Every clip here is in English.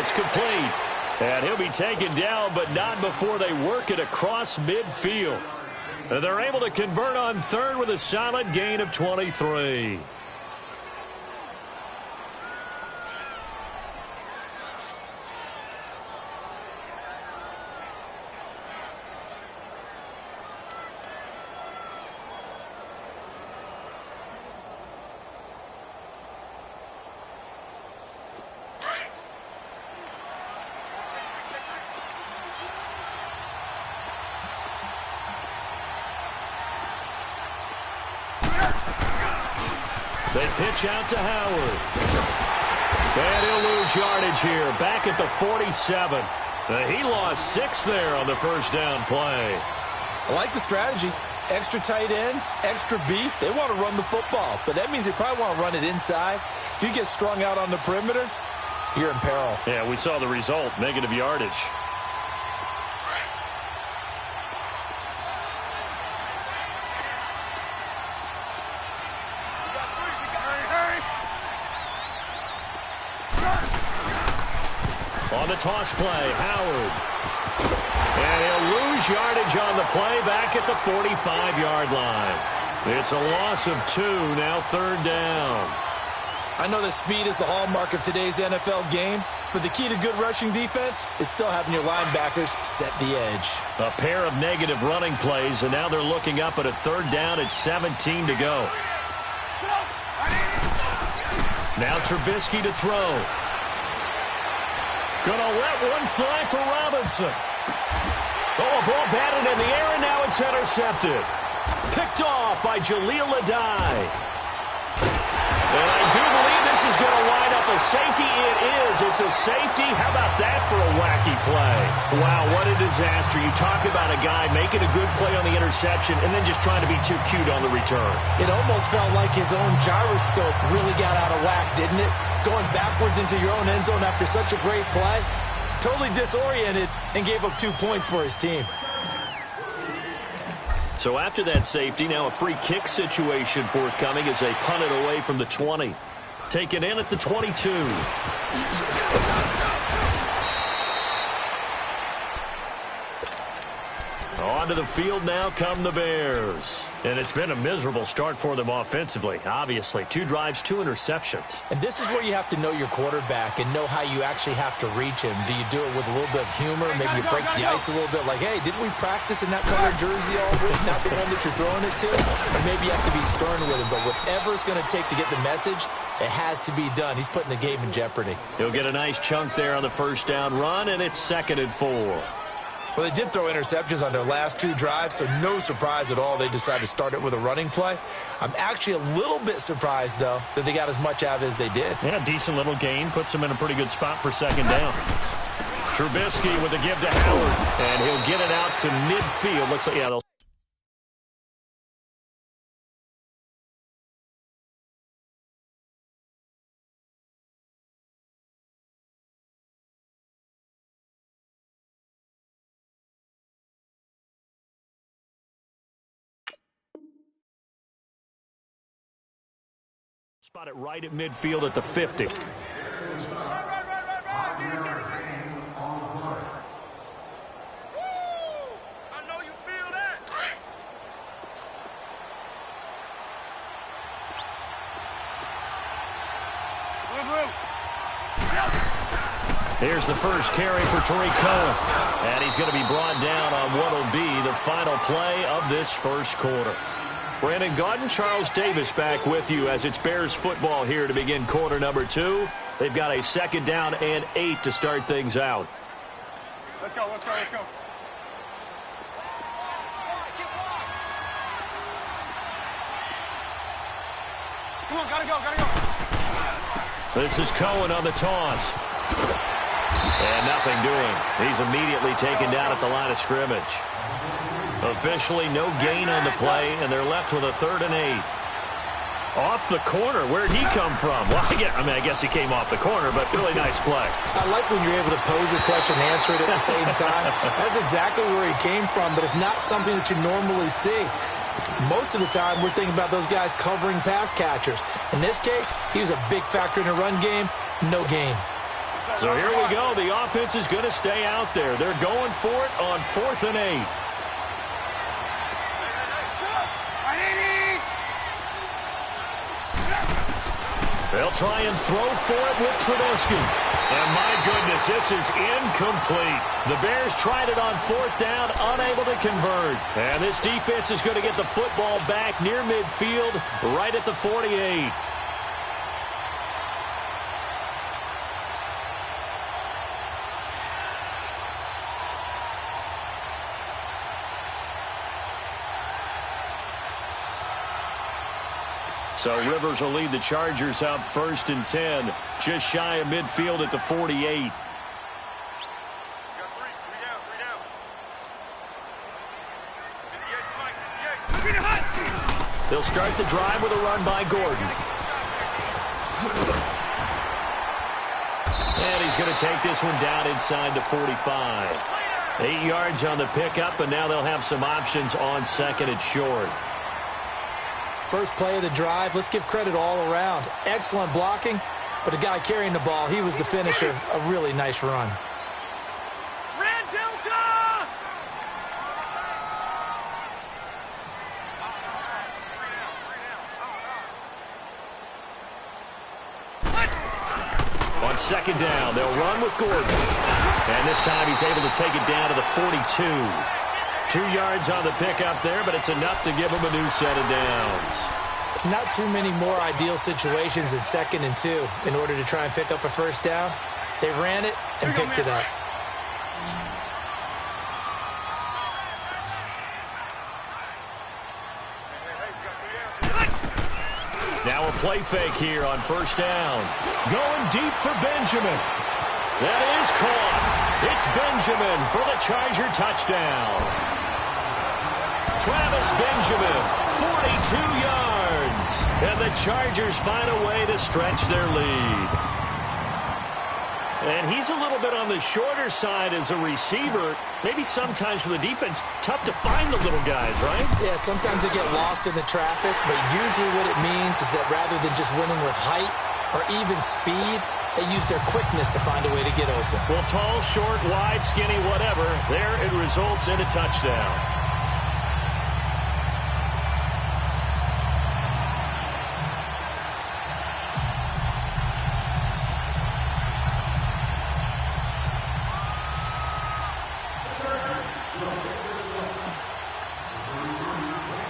It's complete. And he'll be taken down, but not before they work it across midfield. And they're able to convert on third with a solid gain of 23. They pitch out to Howard. And he'll lose yardage here. Back at the 47. He lost 6 there on the first down play. I like the strategy. Extra tight ends, extra beef. They want to run the football, but that means they probably want to run it inside. If you get strung out on the perimeter, you're in peril. Yeah, we saw the result, negative yardage. On the toss play, Howard. And he'll lose yardage on the play back at the 45-yard line. It's a loss of 2, now third down. I know that speed is the hallmark of today's NFL game, but the key to good rushing defense is still having your linebackers set the edge. A pair of negative running plays, and now they're looking up at a third down at 17 to go. Now Trubisky to throw. Gonna let one fly for Robinson. Oh, a ball batted in the air, and now it's intercepted. Picked off by Jaleel Adai. And I do believe this is going to line up a safety. It is. It's a safety. How about that for a wacky play? Wow, what a disaster. You talk about a guy making a good play on the interception and then just trying to be too cute on the return. It almost felt like his own gyroscope really got out of whack, didn't it? Going backwards into your own end zone after such a great play. Totally disoriented and gave up 2 points for his team. So after that safety, now a free kick situation forthcoming as they punt it away from the 20. Taken in at the 22. Onto the field now come the Bears. And it's been a miserable start for them offensively. Obviously, 2 drives, 2 interceptions. And this is where you have to know your quarterback and know how you actually have to reach him. Do you do it with a little bit of humor? Maybe you break the ice a little bit like, hey, didn't we practice in that color jersey all week? Not the one that you're throwing it to? Or maybe you have to be stern with him. But whatever it's going to take to get the message, it has to be done. He's putting the game in jeopardy. He'll get a nice chunk there on the first down run, and it's 2nd and 4. Well, they did throw interceptions on their last 2 drives, so no surprise at all they decided to start it with a running play. I'm actually a little bit surprised, though, that they got as much out of it as they did. Yeah, decent little gain. Puts them in a pretty good spot for 2nd down. Trubisky with a give to Howard, and he'll get it out to midfield. Looks like, yeah, they'll spot it right at midfield at the 50. Here's the first carry for Tariq Cohen. And he's going to be brought down on what will be the final play of this first quarter. Brandon Gaudin, Charles Davis back with you as it's Bears football here to begin quarter number 2. They've got a 2nd down and 8 to start things out. Let's go, let's go, let's go. Come on, gotta go, gotta go. This is Cohen on the toss. And nothing doing. He's immediately taken down at the line of scrimmage. Officially no gain on the play, and they're left with a 3rd and 8. Off the corner. Where'd he come from? Well, I guess he came off the corner, but really nice play. I like when you're able to pose a question and answer it at the same time. That's exactly where he came from, but it's not something that you normally see. Most of the time, we're thinking about those guys covering pass catchers. In this case, he was a big factor in the run game. No gain. So here we go. The offense is going to stay out there. They're going for it on 4th and 8. They'll try and throw for it with Trubisky. And my goodness, this is incomplete. The Bears tried it on 4th down, unable to convert. And this defense is going to get the football back near midfield, right at the 48. So Rivers will lead the Chargers up 1st and 10, just shy of midfield at the 48. They'll start the drive with a run by Gordon. And he's going to take this one down inside the 45. 8 yards on the pickup, and now they'll have some options on 2nd and short. First play of the drive, let's give credit all around. Excellent blocking, but the guy carrying the ball, he was the finisher. A really nice run. Red Delta! On 2nd down, they'll run with Gordon. And this time he's able to take it down to the 42. 2 yards on the pickup there, but it's enough to give him a new set of downs. Not too many more ideal situations in 2nd and 2 in order to try and pick up a 1st down. They ran it and picked it up. Now a play fake here on 1st down. Going deep for Benjamin. That is caught. It's Benjamin for the Charger touchdown. Travis Benjamin, 42 yards. And the Chargers find a way to stretch their lead. And he's a little bit on the shorter side as a receiver. Maybe sometimes for the defense, tough to find the little guys, right? Yeah, sometimes they get lost in the traffic, but usually what it means is that rather than just winning with height or even speed, they use their quickness to find a way to get open. Well, tall, short, wide, skinny, whatever, there it results in a touchdown.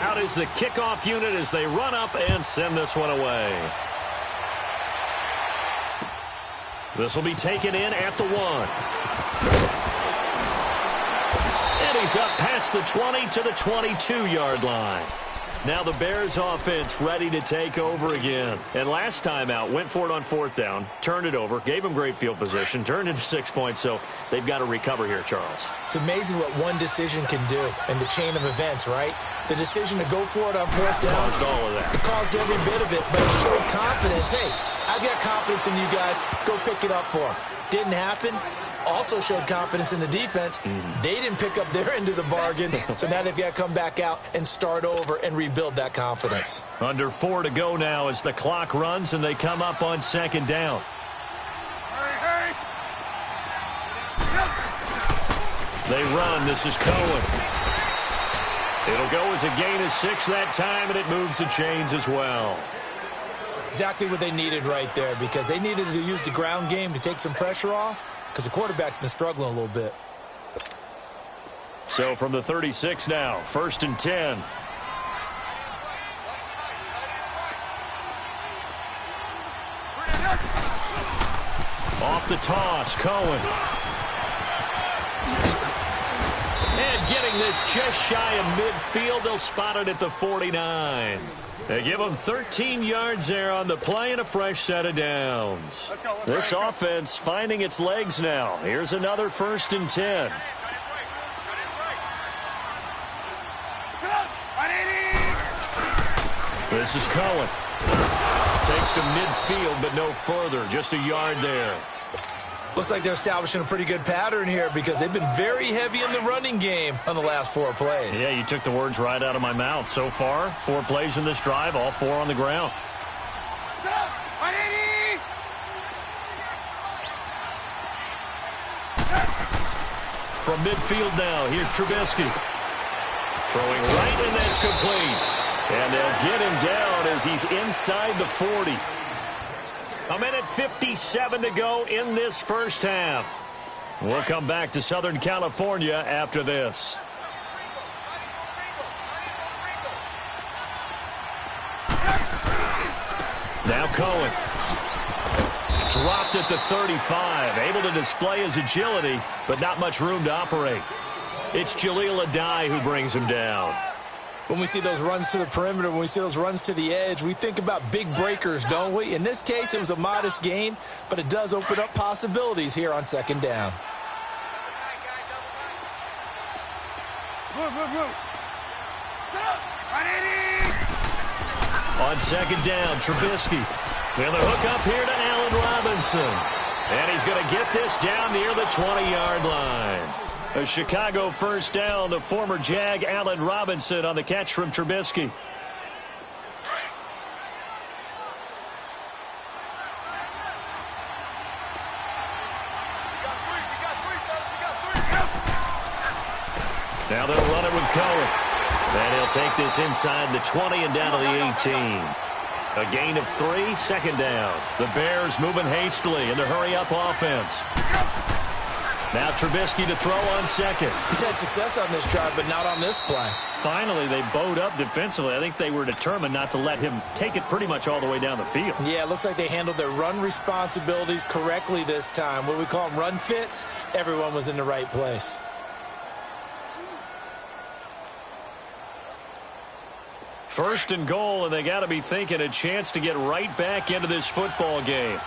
Out is the kickoff unit as they run up and send this one away. This will be taken in at the 1. And he's up past the 20 to the 22-yard line. Now the Bears offense ready to take over again. And last time out, went for it on 4th down, turned it over, gave them great field position, turned into 6 points, so they've got to recover here, Charles. It's amazing what one decision can do in the chain of events, right? The decision to go for it on 4th down caused all of that. It caused every bit of it, but it showed confidence. Hey, I've got confidence in you guys. Go pick it up for them. Didn't happen. Also showed confidence in the defense. They didn't pick up their end of the bargain, so now they've got to come back out and start over and rebuild that confidence. Under 4 to go now as the clock runs and they come up on 2nd down. Hurry, hurry! They run. This is Cohen. It'll go as a gain of 6 that time, and it moves the chains as well. Exactly what they needed right there, because they needed to use the ground game to take some pressure off, because the quarterback's been struggling a little bit. So from the 36 now, 1st and 10. Off the toss, Cohen. And getting this just shy of midfield, they'll spot it at the 49. They give them 13 yards there on the play and a fresh set of downs. This offense finding its legs now. Here's another 1st and 10. This is Cohen. Takes to midfield, but no further. Just a yard there. Looks like they're establishing a pretty good pattern here, because they've been very heavy in the running game on the last 4 plays. Yeah, you took the words right out of my mouth. So far, 4 plays in this drive, all 4 on the ground. From midfield now, here's Trubisky. Throwing right, and that's complete. And they'll get him down as he's inside the 40. 1:57 to go in this first half. We'll come back to Southern California after this. Now Cohen. Dropped at the 35. Able to display his agility, but not much room to operate. It's Jaleel Adai who brings him down. When we see those runs to the perimeter, when we see those runs to the edge, we think about big breakers, don't we? In this case, it was a modest gain, but it does open up possibilities here on second down. On second down, Trubisky. And the hook up here to Allen Robinson. And he's going to get this down near the 20-yard line. A Chicago first down to former Jag Allen Robinson on the catch from Trubisky. Now they'll run it with Cohen. And he'll take this inside the 20 and down to the 18. A gain of 3, second down. The Bears moving hastily in the hurry-up offense. Now Trubisky to throw on second. He's had success on this drive, but not on this play. Finally, they bowed up defensively. I think they were determined not to let him take it pretty much all the way down the field. Yeah, it looks like they handled their run responsibilities correctly this time. What we call them run fits, everyone was in the right place. First and goal, and they got to be thinking a chance to get right back into this football game.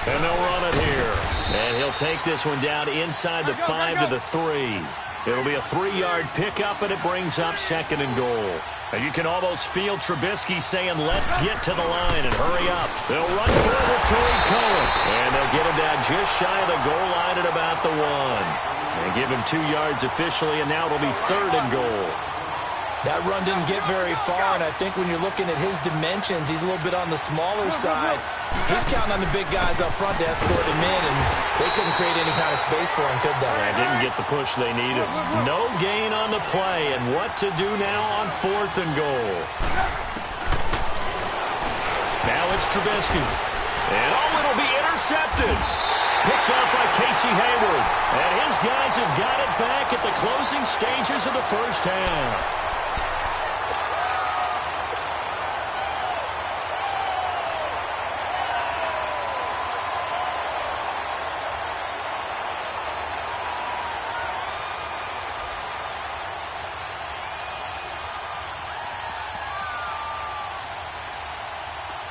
And they'll run it here. And he'll take this one down inside the 5 to the 3. It'll be a 3-yard pickup, and it brings up second and goal. And you can almost feel Trubisky saying, let's get to the line and hurry up. They'll run forward to Cohen. And they'll get him down just shy of the goal line at about the 1. And give him 2 yards officially, and now it'll be third and goal. That run didn't get very far, and I think when you're looking at his dimensions, he's a little bit on the smaller side. He's counting on the big guys up front to escort him in, and they couldn't create any kind of space for him, could they? They didn't get the push they needed. No gain on the play, and what to do now on fourth and goal. Now it's Trubisky. And it'll be intercepted. Picked off by Casey Hayward. And his guys have got it back at the closing stages of the first half.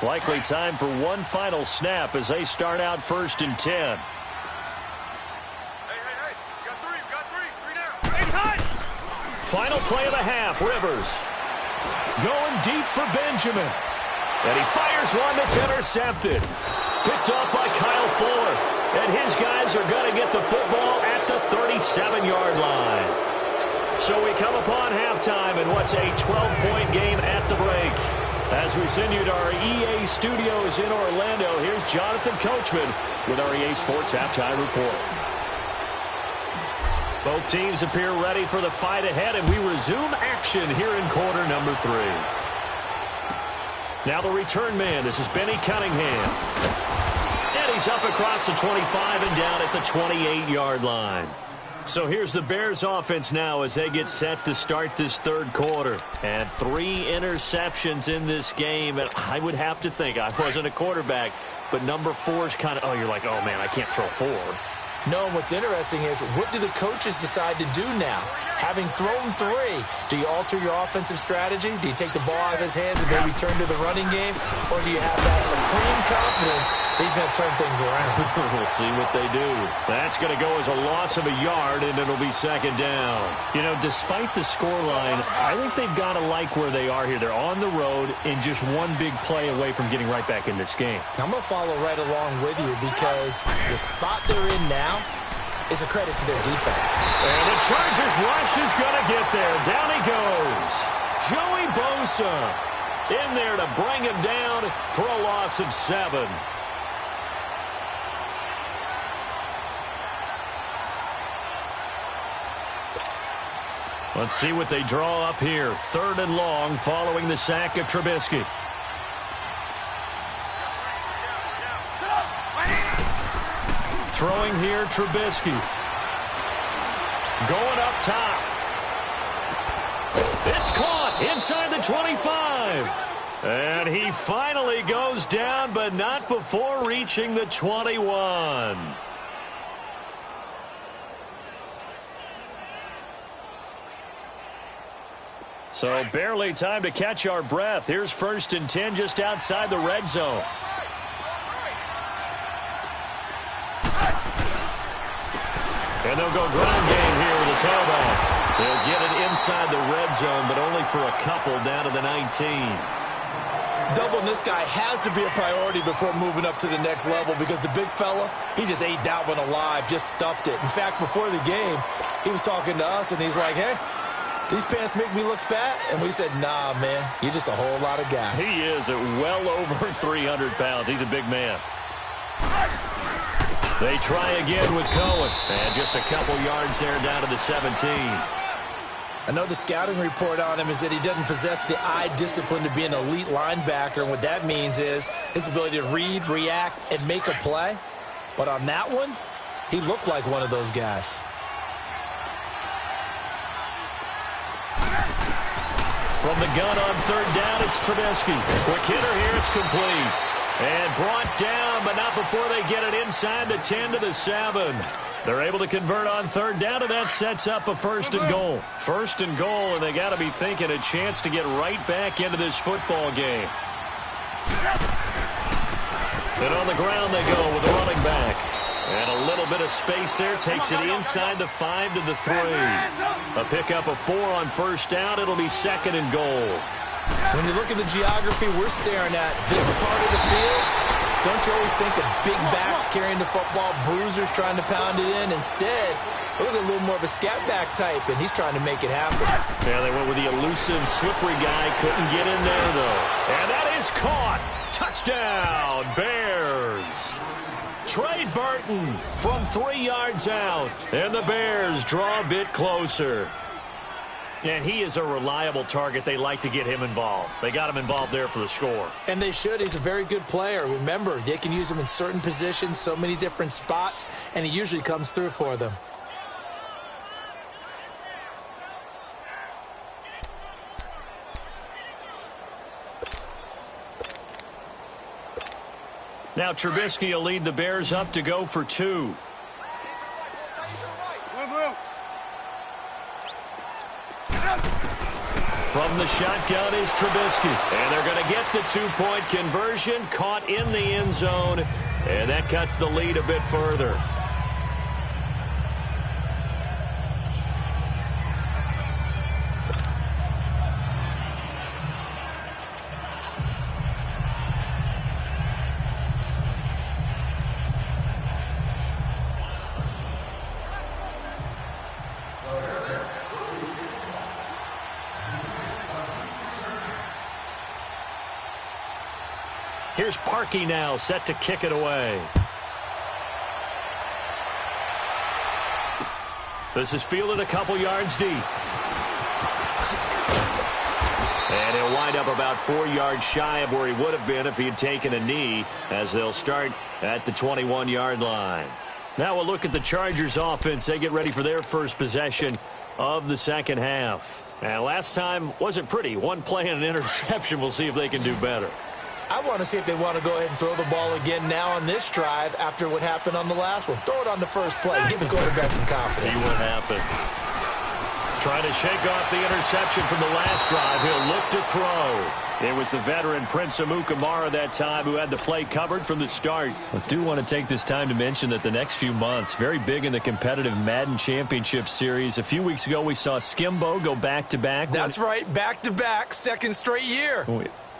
Likely time for one final snap as they start out first and 10. Hey, you got three. Three down. Final play of the half, Rivers. Going deep for Benjamin. And he fires one that's intercepted. Picked off by Kyle Fuller. And his guys are going to get the football at the 37-yard line. So we come upon halftime in what's a 12-point game at the break. As we send you to our EA studios in Orlando, here's Jonathan Coachman with our EA Sports Halftime Report. Both teams appear ready for the fight ahead, and we resume action here in quarter number 3. Now the return man, this is Benny Cunningham. And he's up across the 25 and down at the 28-yard line. So here's the Bears offense now as they get set to start this third quarter. And 3 interceptions in this game. And I would have to think, I wasn't a quarterback, but number 4 is kind of, you're like, oh, man, I can't throw 4. No, and what's interesting is, what do the coaches decide to do now? Having thrown 3, do you alter your offensive strategy? Do you take the ball out of his hands and maybe turn to the running game? Or do you have that supreme confidence that he's going to turn things around? We'll see what they do. That's going to go as a loss of a yard, and it'll be second down. You know, despite the scoreline, I think they've got to like where they are here. They're on the road and just one big play away from getting right back in this game. I'm going to follow right along with you because the spot they're in now is a credit to their defense. And the Chargers rush is going to get there. Down he goes. Joey Bosa. in there to bring him down for a loss of 7. Let's see what they draw up here. 3rd and long following the sack of Trubisky. Throwing here, Trubisky. Going up top. It's caught inside the 25. And he finally goes down, but not before reaching the 21. So barely time to catch our breath. Here's 1st and 10 just outside the red zone. And they'll go ground game here with a tailback. They'll get it inside the red zone, but only for a couple down to the 19. Doubling this guy has to be a priority before moving up to the next level because the big fella, he just ate that one alive, just stuffed it. In fact, before the game, he was talking to us, and he's like, hey, these pants make me look fat? And we said, nah, man, you're just a whole lot of guy. He is at well over 300 pounds. He's a big man. They try again with Cohen. And just a couple yards there down to the 17. I know the scouting report on him is that he doesn't possess the eye discipline to be an elite linebacker. And what that means is his ability to read, react, and make a play. But on that one, he looked like one of those guys. From the gun on 3rd down, it's Trubisky. Quick hitter here, it's complete. And brought down, but not before they get it inside the 10 to the 7. They're able to convert on 3rd down, and that sets up a 1st and goal. 1st and goal, and they got to be thinking a chance to get right back into this football game. And on the ground they go with the running back. And a little bit of space there. Takes it inside the 5 to the 3. A pickup of 4 on 1st down. It'll be 2nd and goal. When you look at the geography we're staring at, this part of the field, don't you always think of big backs carrying the football, bruisers trying to pound it in? Instead, look at a little more of a scat back type, and he's trying to make it happen. Yeah, they went with the elusive, slippery guy. Couldn't get in there, though. And that is caught. Touchdown, Bears. Trey Burton from 3 yards out. And the Bears draw a bit closer. And he is a reliable target. They like to get him involved. They got him involved there for the score. And they should. He's a very good player. Remember, they can use him in certain positions, so many different spots, and he usually comes through for them. Now Trubisky will lead the Bears up to go for 2. From the shotgun is Trubisky. And they're going to get the 2-point conversion. Caught in the end zone. And that cuts the lead a bit further. Here's Parkey now, set to kick it away. This is fielded a couple yards deep. And he'll wind up about 4 yards shy of where he would have been if he had taken a knee, as they'll start at the 21-yard line. Now we'll look at the Chargers offense. They get ready for their first possession of the second half. And last time wasn't pretty. One play and an interception. We'll see if they can do better. I want to see if they want to go ahead and throw the ball again now on this drive after what happened on the last one. Throw it on the first play. Give the quarterback some confidence. See what happens. Trying to shake off the interception from the last drive. He'll look to throw. It was the veteran Prince Amukamara that time who had the play covered from the start. I do want to take this time to mention that the next few months, very big in the competitive Madden Championship Series. A few weeks ago, we saw Skimbo go back-to-back. That's right, back-to-back, second straight year.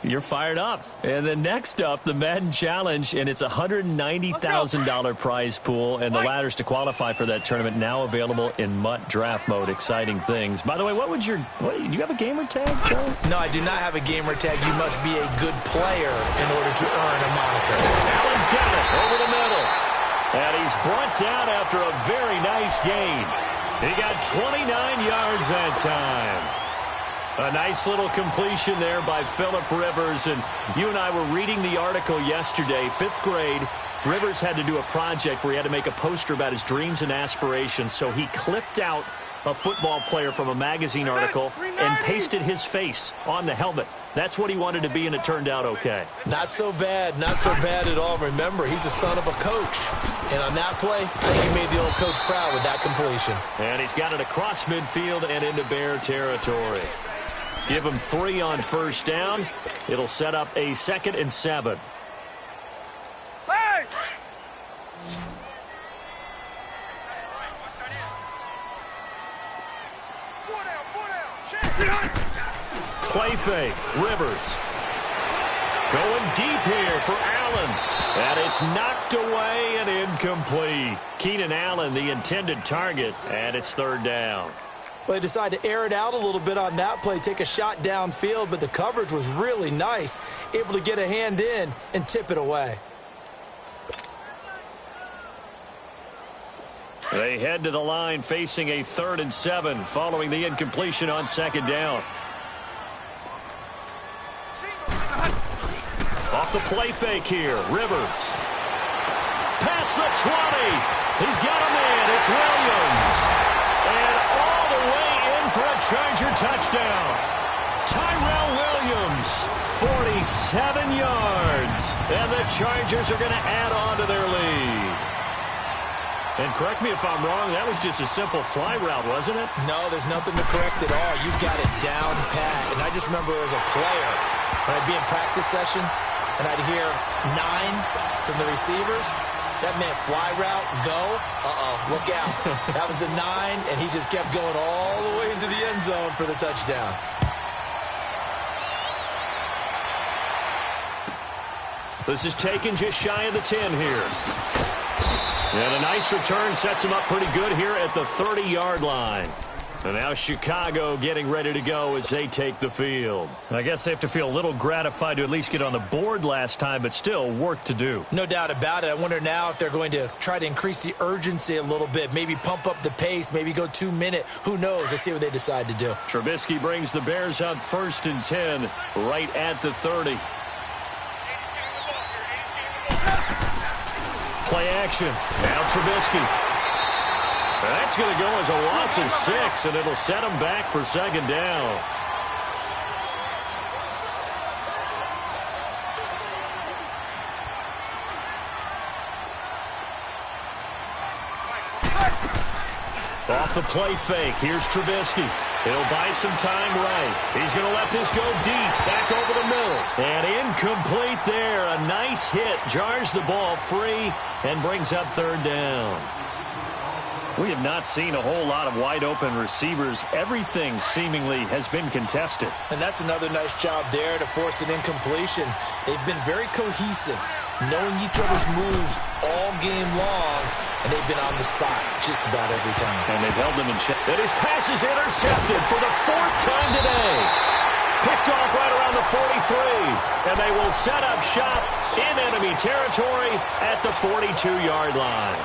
You're fired up. And then next up, the Madden Challenge, and it's a $190,000 prize pool, and the ladders to qualify for that tournament now available in MUT draft mode. Exciting things. By the way, do you have a gamer tag, Joe? No, I do not have a gamer tag. You must be a good player in order to earn a moniker. Allen's got it over the middle. And he's brought down after a very nice gain. He got 29 yards that time. A nice little completion there by Phillip Rivers. And you and I were reading the article yesterday, 5th grade. Rivers had to do a project where he had to make a poster about his dreams and aspirations. So he clipped out a football player from a magazine article and pasted his face on the helmet. That's what he wanted to be, and it turned out okay. Not so bad. Not so bad at all. Remember, he's the son of a coach. And on that play, I think he made the old coach proud with that completion. And he's got it across midfield and into Bear territory. Give him 3 on first down. It'll set up a 2nd and 7. Hey! Play fake. Rivers. Going deep here for Allen. And it's knocked away and incomplete. Keenan Allen, the intended target, and it's 3rd down. Well, they decided to air it out a little bit on that play, take a shot downfield, but the coverage was really nice, able to get a hand in and tip it away. They head to the line facing a 3rd and 7 following the incompletion on 2nd down. Off the play fake here, Rivers. Past the 20. He's got a man. It's Williams. And all the way in for a Charger touchdown. Tyrell Williams, 47 yards. And the Chargers are going to add on to their lead. And correct me if I'm wrong, that was just a simple fly route, wasn't it? No, there's nothing to correct at all. You've got it down pat. And I just remember as a player, when I'd be in practice sessions, and I'd hear 9 from the receivers, that meant fly route, go, look out. That was the 9, and he just kept going all the way into the end zone for the touchdown. This is taken just shy of the 10 here. And a nice return sets him up pretty good here at the 30-yard line. And now Chicago getting ready to go as they take the field. I guess they have to feel a little gratified to at least get on the board last time, but still work to do. No doubt about it. I wonder now if they're going to try to increase the urgency a little bit, maybe pump up the pace, maybe go 2-minute. Who knows? Let's see what they decide to do. Trubisky brings the Bears up 1st and 10 right at the 30. Play action. Now Trubisky. That's going to go as a loss of 6, and it'll set him back for 2nd down. Off the play fake. Here's Trubisky. He'll buy some time right. He's going to let this go deep. Back over the middle. And incomplete there. A nice hit. Jars the ball free and brings up 3rd down. We have not seen a whole lot of wide-open receivers. Everything seemingly has been contested. And that's another nice job there to force an incompletion. They've been very cohesive, knowing each other's moves all game long, and they've been on the spot just about every time. And they've held them in check. And his pass is intercepted for the 4th time today. Picked off right around the 43. And they will set up shop in enemy territory at the 42-yard line.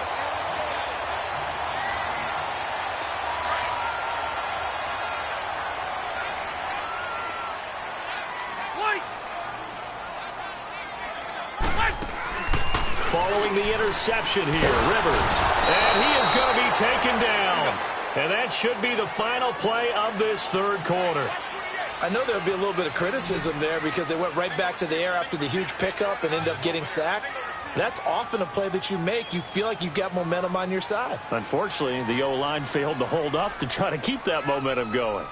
Following the interception here, Rivers. And he is going to be taken down. And that should be the final play of this 3rd quarter. I know there'll be a little bit of criticism there because they went right back to the air after the huge pickup and ended up getting sacked. That's often a play that you make. You feel like you've got momentum on your side. Unfortunately, the O-line failed to hold up to try to keep that momentum going.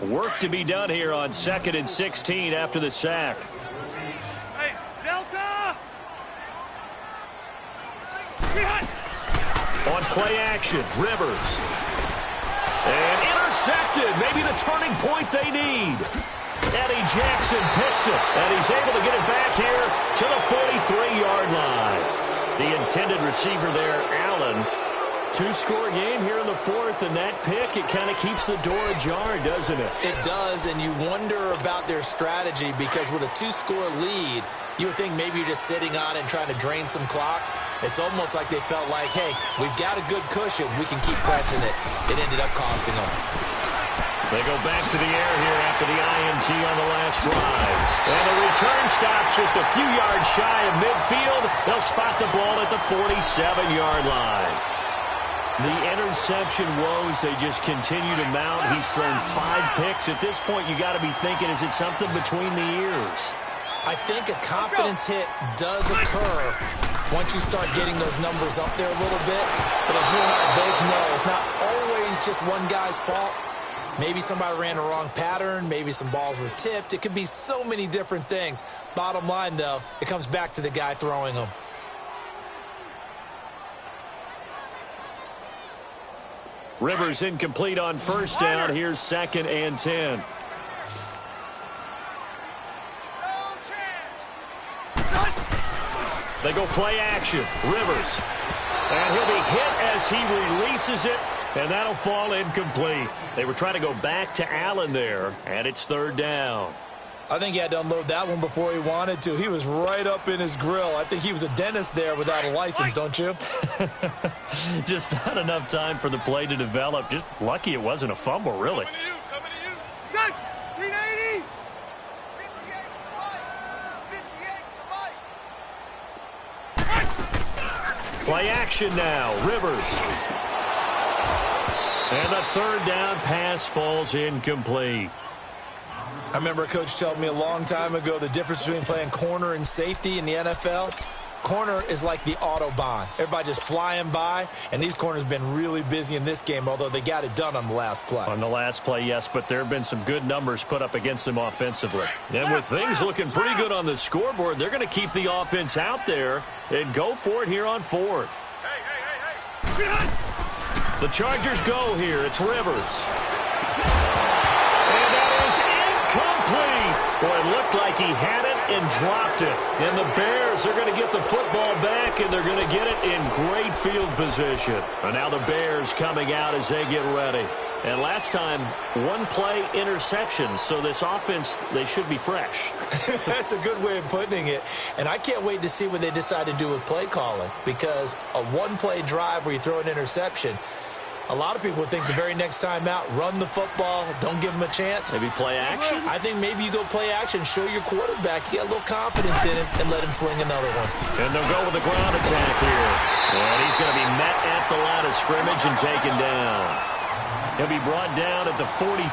Work to be done here on 2nd and 16 after the sack. Hey, Delta! On play action, Rivers. And Intercepted. Maybe the turning point they need. Eddie Jackson picks it, and he's able to get it back here to the 43-yard line. The intended receiver there, Allen. Two-score game here in the fourth, and that pick, it kind of keeps the door ajar, doesn't it? It does, and you wonder about their strategy because with a two-score lead, you would think maybe you're just sitting on it and trying to drain some clock. It's almost like they felt like, hey, we've got a good cushion. We can keep pressing it. It ended up costing them. They go back to the air here after the INT on the last drive. And the return stops just a few yards shy of midfield. They'll spot the ball at the 47-yard line. The interception woes, they just continue to mount. He's thrown 5 picks. At this point, you got to be thinking, is it something between the ears? I think a confidence hit does occur once you start getting those numbers up there a little bit. But as you and I both know, it's not always just one guy's fault. Maybe somebody ran the wrong pattern. Maybe some balls were tipped. It could be so many different things. Bottom line, though, it comes back to the guy throwing them. Rivers incomplete on first down. Here's 2nd and 10. They go play action. Rivers. And he'll be hit as he releases it, and that'll fall incomplete. They were trying to go back to Allen there, and it's 3rd down. I think he had to unload that one before he wanted to. He was right up in his grill. I think he was a dentist there without a license, don't you? Just not enough time for the play to develop. Just lucky it wasn't a fumble, really. Coming to you. Set. 380. 58 Play action now. Rivers. And the 3rd down pass falls incomplete. I remember a coach telling me a long time ago the difference between playing corner and safety in the NFL. Corner is like the Autobahn. Everybody just flying by, and these corners have been really busy in this game, although they got it done on the last play. On the last play, yes, but there have been some good numbers put up against them offensively. And with things looking pretty good on the scoreboard, they're going to keep the offense out there and go for it here on 4th. Hey. The Chargers go here. It's Rivers. And that is incomplete. Boy, it looked like he had it and dropped it. And the Bears are going to get the football back, and they're going to get it in great field position. And now the Bears coming out as they get ready. And last time, 1-play interception. So this offense, they should be fresh. That's a good way of putting it. And I can't wait to see what they decide to do with play calling, because a 1-play drive where you throw an interception, a lot of people think the very next time out, run the football, don't give them a chance. Maybe play action? I think maybe you go play action, show your quarterback, you get a little confidence in him, and let him fling another one. And they'll go with the ground attack here. And he's going to be met at the line of scrimmage and taken down. He'll be brought down at the 43.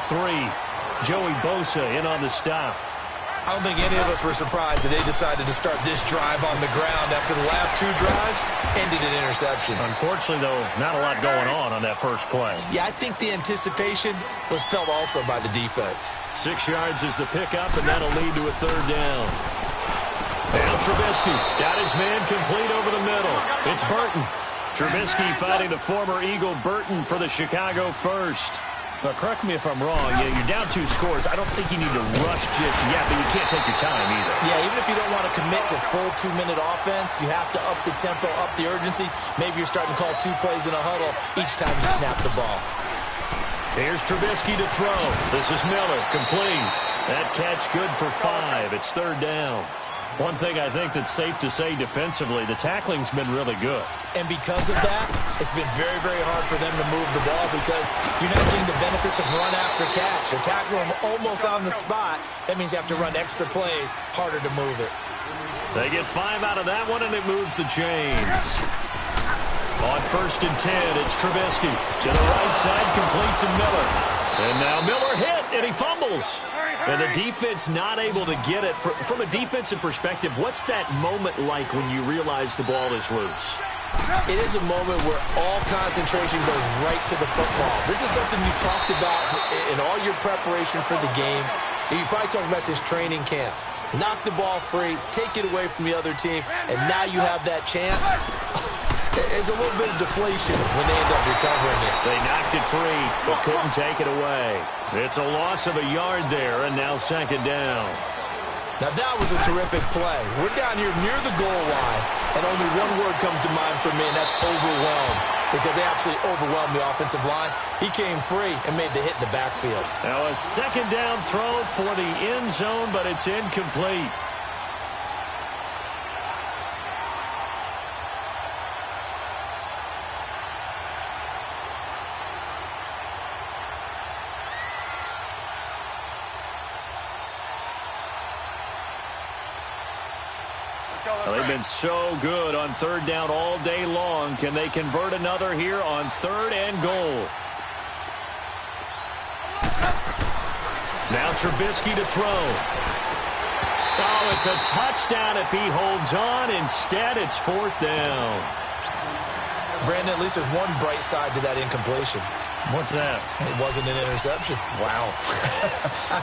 Joey Bosa in on the stop. I don't think any of us were surprised that they decided to start this drive on the ground after the last 2 drives ended in interceptions. Unfortunately, though, not a lot going on that first play. Yeah, I think the anticipation was felt also by the defense. 6 yards is the pickup, and that'll lead to a 3rd down. Now Trubisky got his man complete over the middle. It's Burton. Trubisky fighting the former Eagle Burton for the Chicago first. But correct me if I'm wrong, you're down 2 scores. I don't think you need to rush just yet, but you can't take your time either. Yeah, even if you don't want to commit to full 2-minute offense, you have to up the tempo, up the urgency. Maybe you're starting to call 2 plays in a huddle each time you snap the ball. Here's Trubisky to throw. This is Miller, complete. That catch good for 5. It's 3rd down. One thing I think that's safe to say defensively, the tackling's been really good. And because of that, it's been very, very hard for them to move the ball because you're not getting the benefits of run after catch. You're tackling them almost on the spot. That means you have to run extra plays, harder to move it. They get 5 out of that one, and it moves the chains. On 1st and 10, it's Trubisky. To the right side, complete to Miller. And now Miller hit, and he fumbles. And the defense not able to get it. From a defensive perspective, what's that moment like when you realize the ball is loose? It is a moment where all concentration goes right to the football. This is something you've talked about in all your preparation for the game. You probably talked about since training camp. Knock the ball free, take it away from the other team, and now you have that chance. There's a little bit of deflation when they end up recovering it. They knocked it free, but couldn't take it away. It's a loss of a yard there, and now second down. Now, that was a terrific play. We're down here near the goal line, and only one word comes to mind for me, and that's overwhelmed, because they absolutely overwhelmed the offensive line. He came free and made the hit in the backfield. Now a second down throw for the end zone, but it's incomplete. Well, they've been so good on third down all day long. Can they convert another here on third and goal? Now Trubisky to throw. Oh, it's a touchdown if he holds on. Instead, it's fourth down. Brandon, at least there's one bright side to that incompletion. What's that? It wasn't an interception. Wow.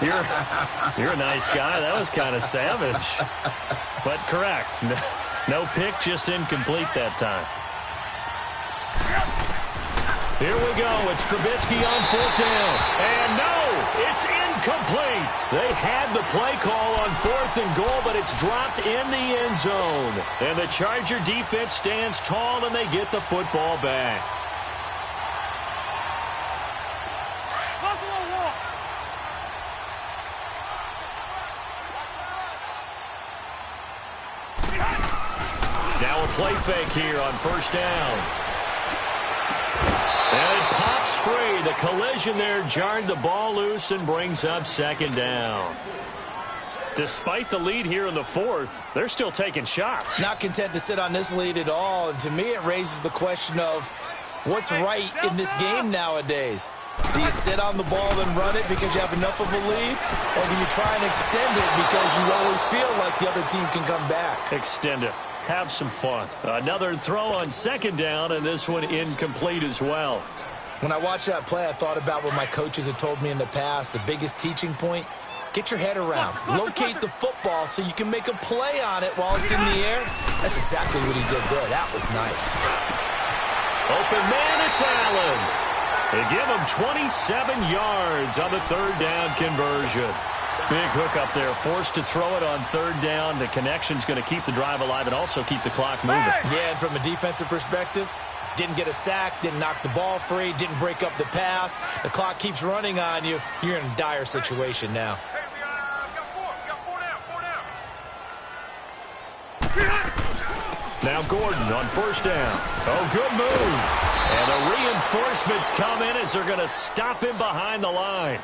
You're a nice guy. That was kind of savage. But correct. No pick, just incomplete that time. Here we go. It's Trubisky on fourth down. And no, it's incomplete. They had the play call on fourth and goal, but it's dropped in the end zone. And the Charger defense stands tall, and they get the football back. Now a play fake here on first down. And it pops free. The collision there jarred the ball loose and brings up second down. Despite the lead here in the fourth, they're still taking shots. Not content to sit on this lead at all. And to me, it raises the question of what's right in this game nowadays. Do you sit on the ball and run it because you have enough of a lead? Or do you try and extend it because you always feel like the other team can come back? Extend it. Have some fun. Another throw on second down, and this one incomplete as well. When I watched that play, I thought about what my coaches had told me in the past. The biggest teaching point, get your head around. Locate the football so you can make a play on it while it's in the air. That's exactly what he did there. That was nice. Open man, it's Allen. They give him 27 yards on the third down conversion. Big hook up there, forced to throw it on third down. The connection's going to keep the drive alive and also keep the clock moving. Yeah, and from a defensive perspective, didn't get a sack, didn't knock the ball free, didn't break up the pass. The clock keeps running on you. You're in a dire situation now. Hey, we got four down. Now Gordon on first down. Oh, good move. And the reinforcements come in as they're going to stop him behind the line.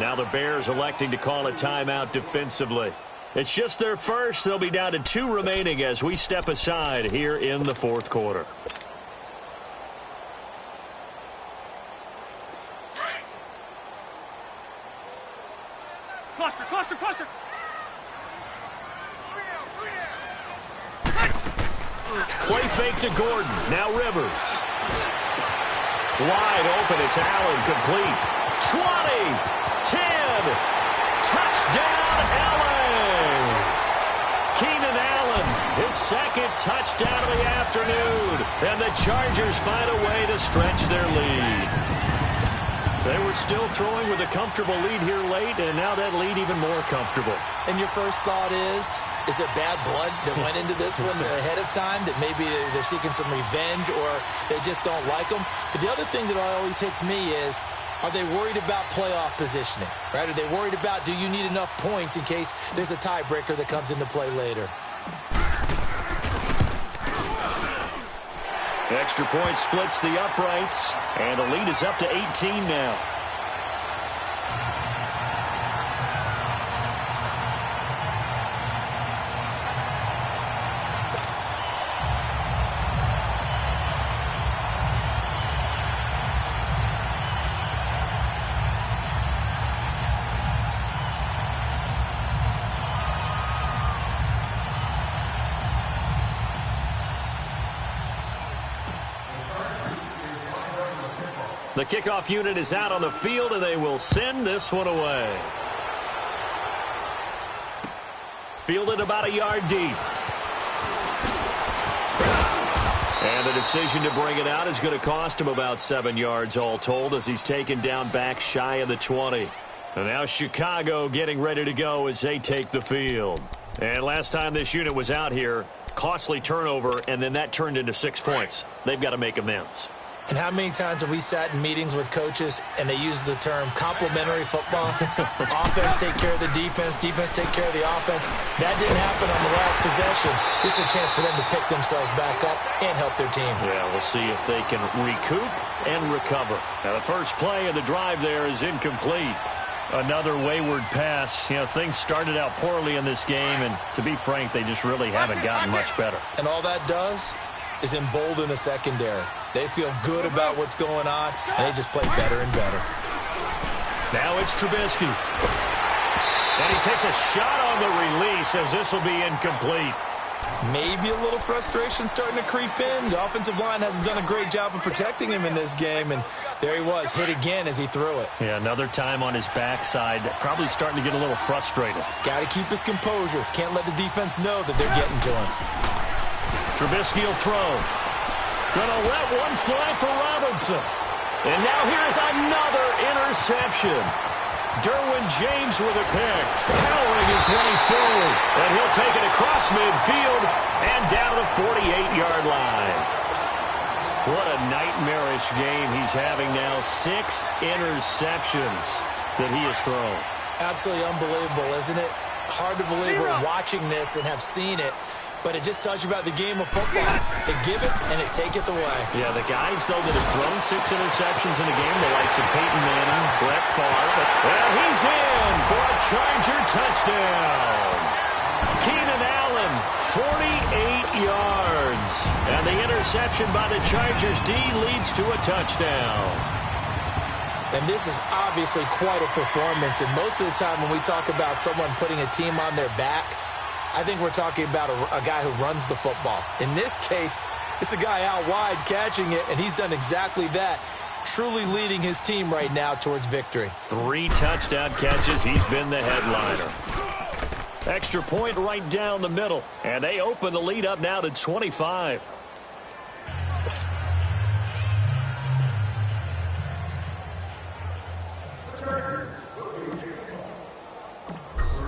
Now the Bears electing to call a timeout defensively. It's just their first. They'll be down to 2 remaining as we step aside here in the fourth quarter. Cluster. Play fake to Gordon. Now Rivers. Wide open. It's Allen complete. 20, 10, touchdown Allen. Keenan Allen, his second touchdown of the afternoon. And the Chargers find a way to stretch their lead. They were still throwing with a comfortable lead here late, and now that lead even more comfortable. And your first thought is there bad blood that went into this one ahead of time, that maybe they're seeking some revenge or they just don't like them? But the other thing that always hits me is, are they worried about playoff positioning? Right? Are they worried about, do you need enough points in case there's a tiebreaker that comes into play later? Extra point splits the uprights, and the lead is up to 18 now. The kickoff unit is out on the field, and they will send this one away. Fielded about a yard deep. And the decision to bring it out is going to cost him about 7 yards all told as he's taken down back shy of the 20. And now Chicago getting ready to go as they take the field. And last time this unit was out here, costly turnover, and then that turned into 6 points. They've got to make amends. And how many times have we sat in meetings with coaches and they use the term complementary football? Offense take care of the defense, defense take care of the offense. That didn't happen on the last possession. This is a chance for them to pick themselves back up and help their team. Yeah, we'll see if they can recoup and recover. Now, the first play of the drive there is incomplete. Another wayward pass. You know, things started out poorly in this game, and to be frank, they just really haven't gotten much better. And all that does is embolden a secondary. They feel good about what's going on, and they just play better and better. Now it's Trubisky. And he takes a shot on the release as this will be incomplete. Maybe a little frustration starting to creep in. The offensive line hasn't done a great job of protecting him in this game, and there he was, hit again as he threw it. Yeah, another time on his backside, probably starting to get a little frustrated. Got to keep his composure. Can't let the defense know that they're getting to him. Trubisky will throw. Gonna let one fly for Robinson. And now here's another interception. Derwin James with a pick, powering his way forward. And he'll take it across midfield and down to the 48-yard line. What a nightmarish game he's having now. 6 interceptions that he has thrown. Absolutely unbelievable, isn't it? Hard to believe we're watching this and have seen it. But it just tells you about the game of football. They give it, and it taketh away. Yeah, the guys, though, that have thrown 6 interceptions in a game, the likes of Peyton Manning, Brett Favre. Well, he's in for a Charger touchdown. Keenan Allen, 48 yards. And the interception by the Chargers D leads to a touchdown. And this is obviously quite a performance. And most of the time when we talk about someone putting a team on their back, I think we're talking about a guy who runs the football. In this case, it's a guy out wide catching it, and he's done exactly that, truly leading his team right now towards victory. 3 touchdown catches. He's been the headliner. Extra point right down the middle, and they open the lead up now to 25.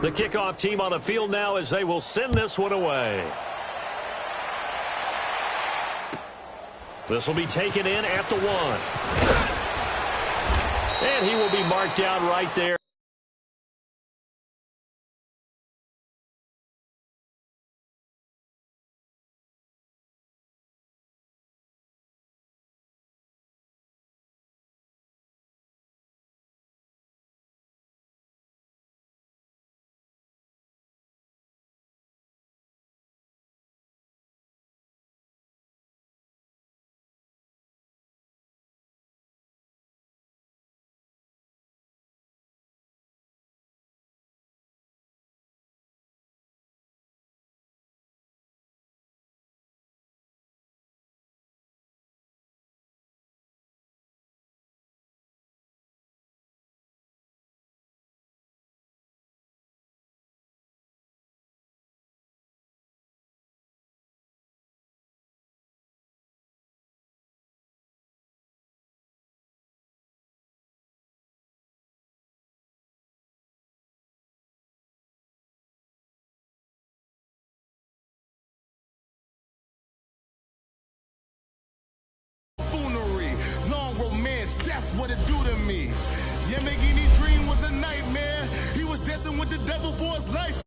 The kickoff team on the field now as they will send this one away. This will be taken in at the 1. And he will be marked down right there. Death, what it do to me? Yamagini dream was a nightmare. He was dancing with the devil for his life.